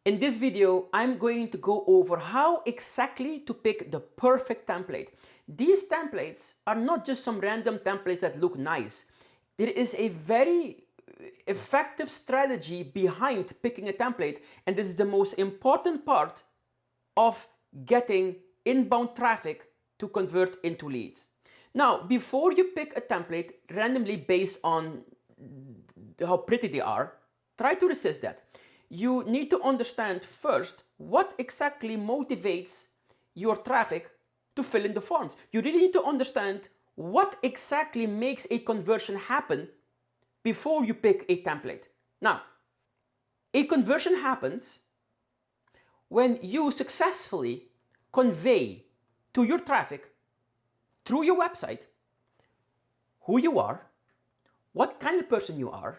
In this video, I'm going to go over how exactly to pick the perfect template. These templates are not just some random templates that look nice. There is a very effective strategy behind picking a template, and this is the most important part of getting inbound traffic to convert into leads. Now, before you pick a template randomly based on how pretty they are, try to resist that. You need to understand first what exactly motivates your traffic to fill in the forms. You really need to understand what exactly makes a conversion happen before you pick a template. Now, a conversion happens when you successfully convey to your traffic through your website who you are, what kind of person you are,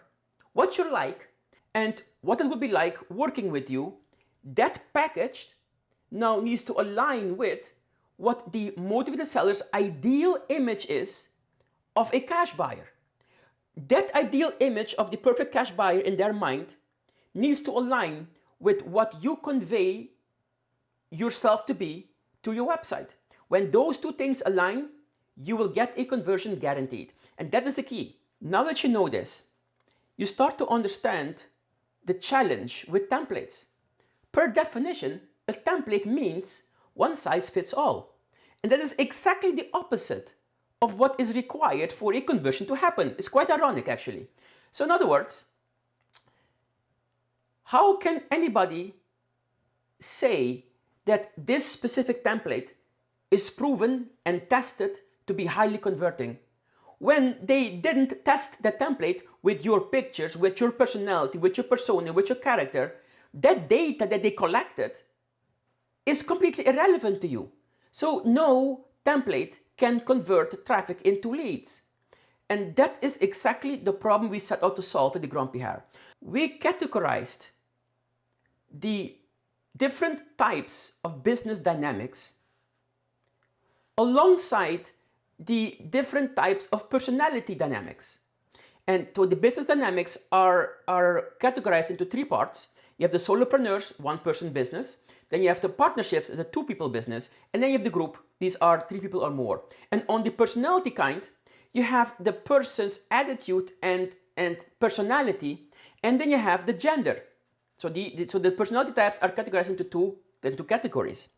what you're like, and what it would be like working with you. That package now needs to align with what the motivated seller's ideal image is of a cash buyer. That ideal image of the perfect cash buyer in their mind needs to align with what you convey yourself to be to your website. When those two things align, you will get a conversion guaranteed. And that is the key. Now that you know this, you start to understand the challenge with templates. Per definition, a template means one size fits all. And that is exactly the opposite of what is required for a conversion to happen. It's quite ironic, actually. So in other words, how can anybody say that this specific template is proven and tested to be highly converting when they didn't test the template with your pictures, with your personality, with your persona, with your character? That data that they collected is completely irrelevant to you. So no template can convert traffic into leads. And that is exactly the problem we set out to solve with the GrumpyHare. We categorized the different types of business dynamics alongside the different types of personality dynamics. And so the business dynamics are categorized into three parts. You have the solopreneurs, one-person business. Then you have the partnerships, the two-people business. And then you have the group. These are three people or more. And on the personality kind, you have the person's attitude and personality. And then you have the gender. So the personality types are categorized into two categories.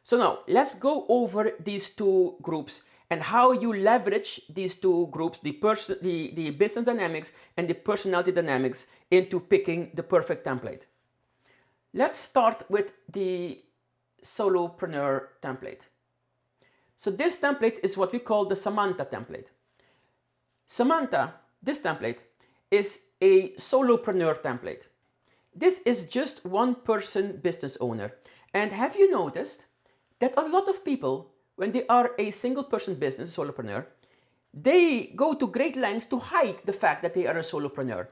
So now let's go over these two groups and how you leverage these two groups, the business dynamics and the personality dynamics, into picking the perfect template. Let's start with the solopreneur template. So this template is what we call the Samanta template. Samanta, this template, is a solopreneur template. This is just one person business owner. And have you noticed that a lot of people, when they are a single person business solopreneur, they go to great lengths to hide the fact that they are a solopreneur.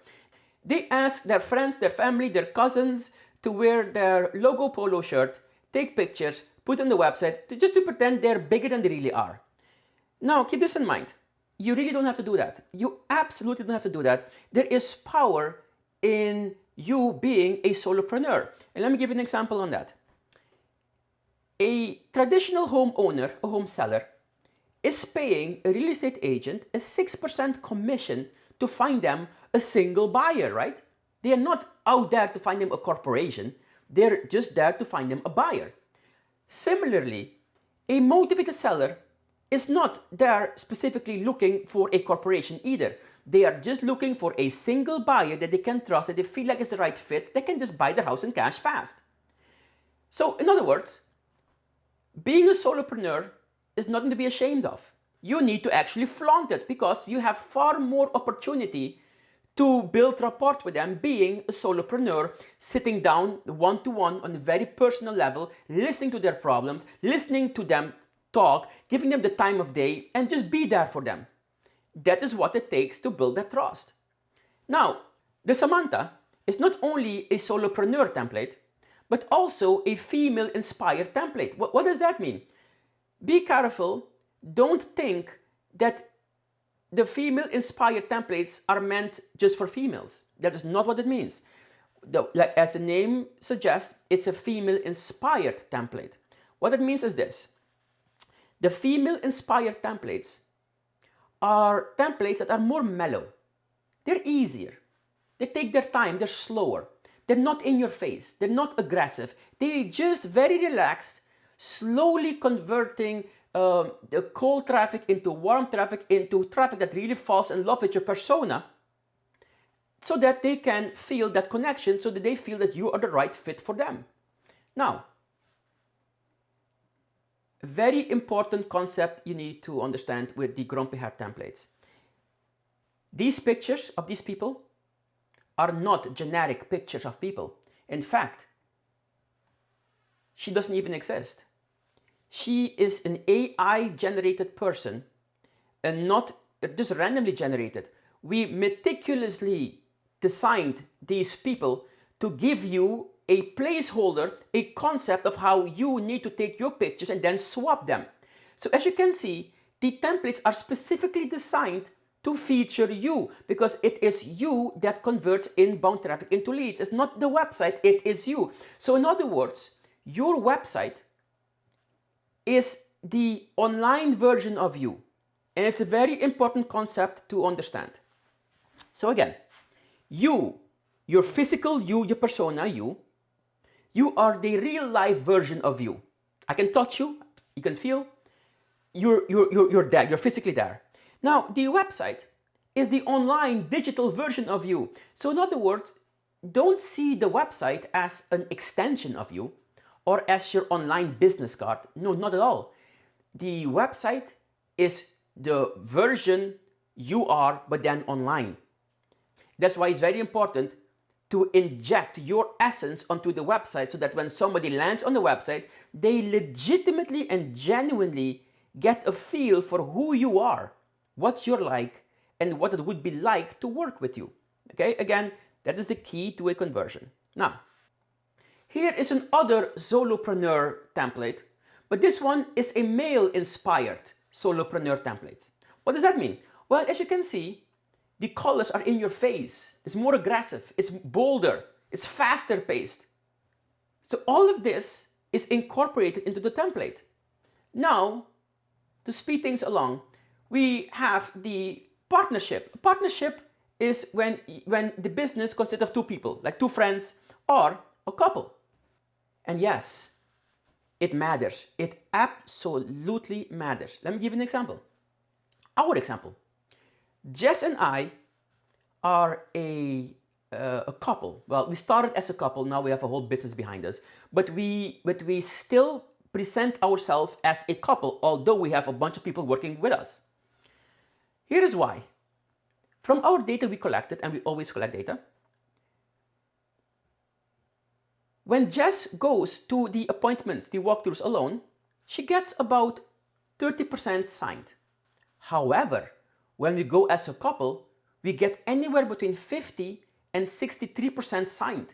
They ask their friends, their family, their cousins to wear their logo polo shirt, take pictures, put on the website, just to pretend they're bigger than they really are. Now, keep this in mind. You really don't have to do that. You absolutely don't have to do that. There is power in you being a solopreneur. And let me give you an example on that. A traditional homeowner, a home seller, is paying a real estate agent a 6% commission to find them a single buyer, right? They are not out there to find them a corporation. They're just there to find them a buyer. Similarly, a motivated seller is not there specifically looking for a corporation either. They are just looking for a single buyer that they can trust, that they feel like is the right fit, they can just buy their house in cash fast. So in other words, being a solopreneur is nothing to be ashamed of. You need to actually flaunt it because you have far more opportunity to build rapport with them being a solopreneur, sitting down one-to-one on a very personal level, listening to their problems, listening to them talk, giving them the time of day, and just be there for them. That is what it takes to build that trust. Now, the Samanta is not only a solopreneur template, but also a female-inspired template. What does that mean? Be careful. Don't think that the female-inspired templates are meant just for females. That is not what it means. Like as the name suggests, it's a female-inspired template. What it means is this. The female-inspired templates are templates that are more mellow. They're easier. They take their time. They're slower. They're not in your face. They're not aggressive. They just very relaxed, slowly converting the cold traffic into warm traffic, into traffic that really falls in love with your persona, so that they can feel that connection, so that they feel that you are the right fit for them. Now, a very important concept you need to understand with the GrumpyHare templates. These pictures of these people are not generic pictures of people. In fact, she doesn't even exist. She is an AI-generated person and not just randomly generated. We meticulously designed these people to give you a placeholder, a concept of how you need to take your pictures and then swap them. So as you can see, the templates are specifically designed to feature you, because it is you that converts inbound traffic into leads. It's not the website, it is you. So in other words, your website is the online version of you. And it's a very important concept to understand. So again, you, your physical you, your persona, you are the real life version of you. I can touch you, you can feel, you're there, you're physically there. Now, the website is the online digital version of you. So in other words, don't see the website as an extension of you or as your online business card. No, not at all. The website is the version you are, but then online. That's why it's very important to inject your essence onto the website, so that when somebody lands on the website, they legitimately and genuinely get a feel for who you are, what you're like, and what it would be like to work with you. Okay, again, that is the key to a conversion. Now, here is another Solopreneur template, but this one is a male-inspired Solopreneur template. What does that mean? Well, as you can see, the colors are in your face. It's more aggressive, it's bolder, it's faster paced. So all of this is incorporated into the template. Now, to speed things along, we have the partnership. Partnership is when the business consists of two people, like two friends or a couple. And yes, it matters. It absolutely matters. Let me give you an example. Our example. Jess and I are a couple. Well, we started as a couple. Now we have a whole business behind us. But we still present ourselves as a couple, although we have a bunch of people working with us. Here is why. From our data we collected, and we always collect data, when Jess goes to the appointments, the walkthroughs alone, she gets about 30% signed. However, when we go as a couple, we get anywhere between 50 and 63% signed.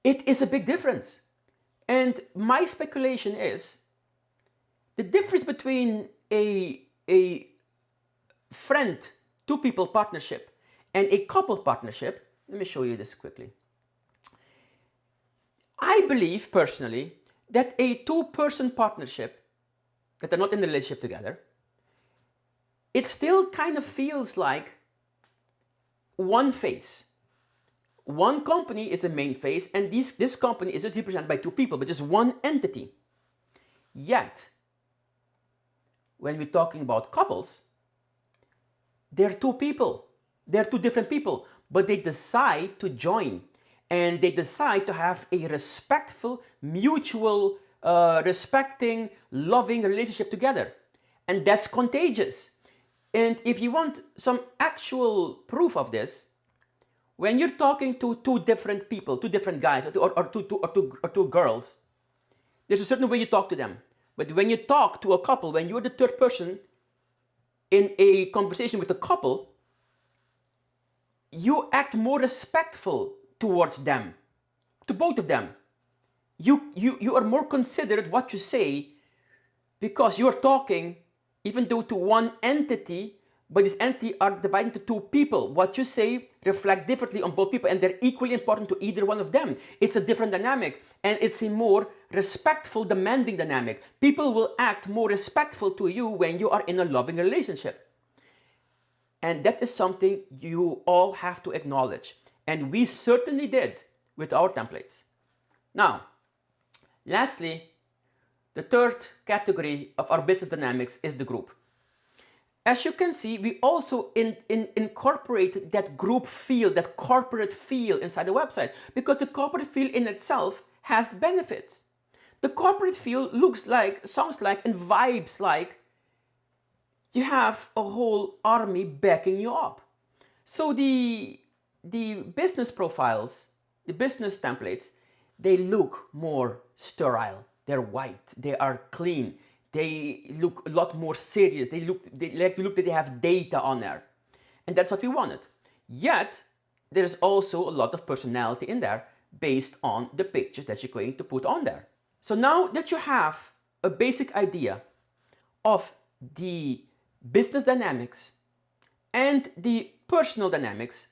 It is a big difference. And my speculation is the difference between a friend, two people partnership and a couple partnership. Let me show you this quickly. I believe personally that a two-person partnership that are not in a relationship together, it still kind of feels like one face. One company is the main face, and this company is just represented by two people, but just one entity. Yet, when we're talking about couples, they're two people. They're two different people, but they decide to join, and they decide to have a respectful, mutual, respecting, loving relationship together. And that's contagious. And if you want some actual proof of this, when you're talking to two different people, two different guys, or two girls, there's a certain way you talk to them. But when you talk to a couple, when you're the third person in a conversation with a couple, you act more respectful towards them, to both of them. You are more considerate what you say, because you're talking, even though to one entity, but this entity are divided into two people. What you say reflect differently on both people, and they're equally important to either one of them. It's a different dynamic, and it's a more respectful, demanding dynamic. People will act more respectful to you when you are in a loving relationship. And that is something you all have to acknowledge. And we certainly did with our templates. Now, lastly, the third category of our business dynamics is the group. As you can see, we also incorporate that group feel, that corporate feel inside the website, because the corporate feel in itself has benefits. The corporate feel looks like, sounds like, and vibes like you have a whole army backing you up. So the business profiles, the business templates, they look more sterile. They're white, they are clean, they look a lot more serious, they like to look that they have data on there. And that's what we wanted. Yet, there's also a lot of personality in there based on the pictures that you're going to put on there. So now that you have a basic idea of the business dynamics and the personal dynamics,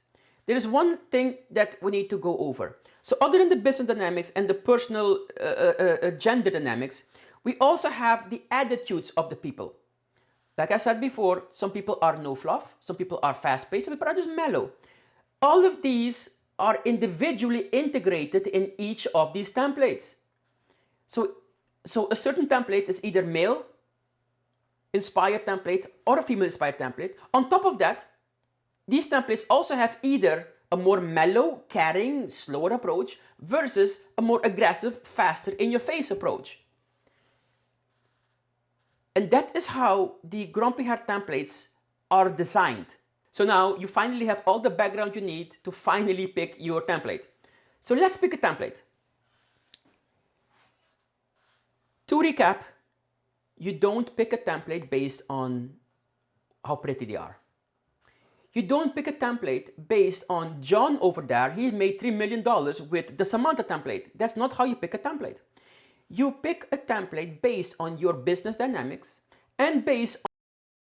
there is one thing that we need to go over. So other than the business dynamics and the personal gender dynamics, we also have the attitudes of the people. Like I said before, some people are no-fluff, some people are fast-paced, some people are just mellow. All of these are individually integrated in each of these templates. So a certain template is either male-inspired template or a female-inspired template. On top of that, these templates also have either a more mellow, caring, slower approach versus a more aggressive, faster, in-your-face approach. And that is how the GrumpyHare templates are designed. So now you finally have all the background you need to finally pick your template. So let's pick a template. To recap, you don't pick a template based on how pretty they are. You don't pick a template based on John over there, he made $3 million with the Samanta template. That's not how you pick a template. You pick a template based on your business dynamics and based